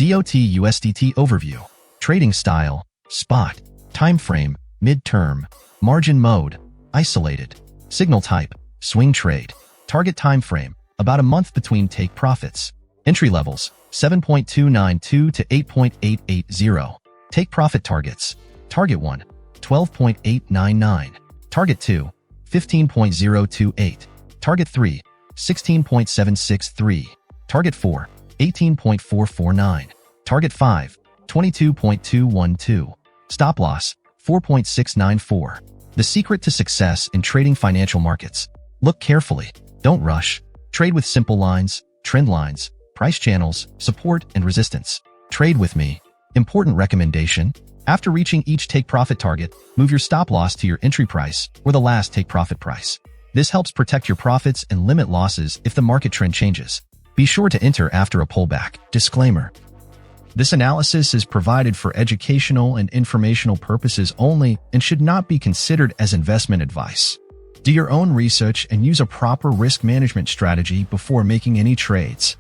DOT USDT Overview. Trading Style, Spot. Timeframe, Mid-term. Margin Mode, Isolated. Signal Type, Swing Trade. Target Timeframe, about a month between take profits. Entry Levels, 7.292 to 8.880. Take Profit Targets. Target 1, 12.899. Target 2, 15.028. Target 3, 16.763. Target 4, 18.449. Target 5, 22.212. Stop Loss, 4.694. The secret to success in trading financial markets. Look carefully. Don't rush. Trade with simple lines, trend lines, price channels, support, and resistance. Trade with me. Important recommendation. After reaching each take profit target, move your stop loss to your entry price or the last take profit price. This helps protect your profits and limit losses if the market trend changes. Be sure to enter after a pullback. Disclaimer. This analysis is provided for educational and informational purposes only and should not be considered as investment advice. Do your own research and use a proper risk management strategy before making any trades.